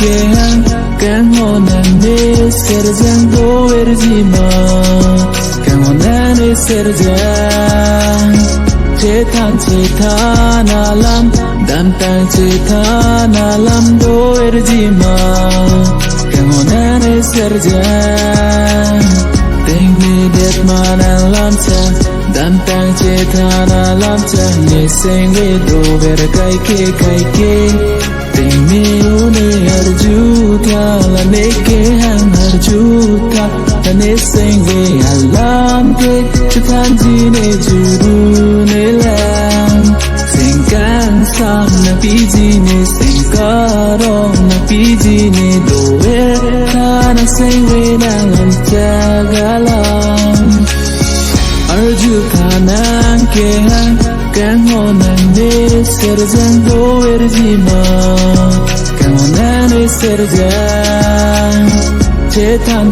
kehan kan honane serjan do erjima kan honane serjan cetan alam dantang cetan alam do erjima kan honane serjan tinggi det manalam cha dantang cetan alam cha ni sengwe do berkai ke Timi une arjuta la neke hang arjuta la ne senge alam ke chutan jine juru ne lam sengkang sam na piji ne sengkarong na piji ne doe na sengwe na lam jagalam arjuta nang ke hang kan honane serjan do erjima kan honane serjan cetan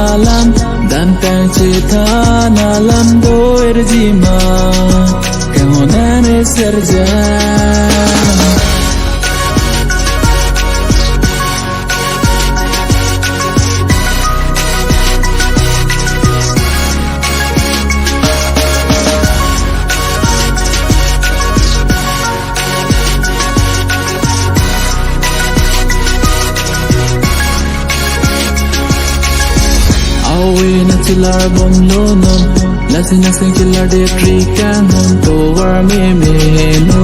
alam dantang cetan alam do erjima kan honane serjan na chilar bom lo non la sin chilar de trika non to war me no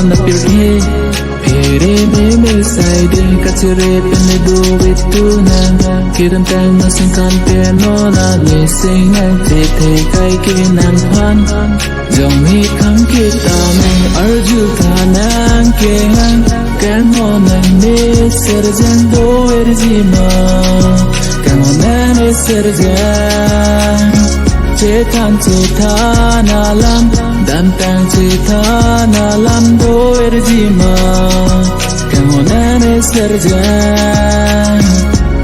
na pir he me sai de kachre pe me do with tu na kiran tang na sin kan pe no na le sing na te kai ke nan phan jong hi khang ke ta me arju thanang ke han kan ho na ne serjan do erjima kan honane serjan cetan alam dantang cetan alam do erjima kan honane serjan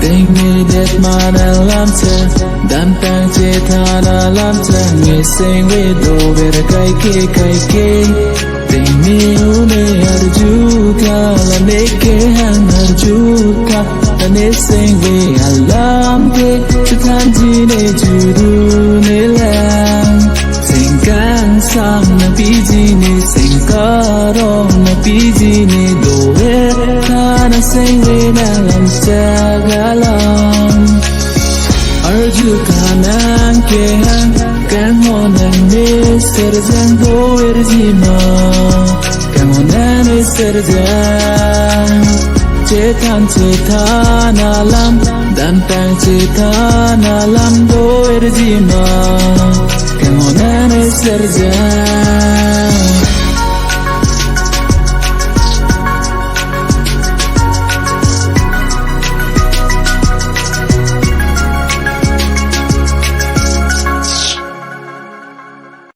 tinggi det manalam cha dantang cetan alam cha ngiseng we do berkai ke tinggi une arjuta la neke hang arjuta ne sengwe alam ke chutan jine juru ne lam sengkang sam na piji ne sengkarong na piji ne doe na sengwe na lam jagalam arjuta nang ke hang kan honane serjan do erjima kan honane serjan cetan alam dantang cetan alam do erjima kan honane serjan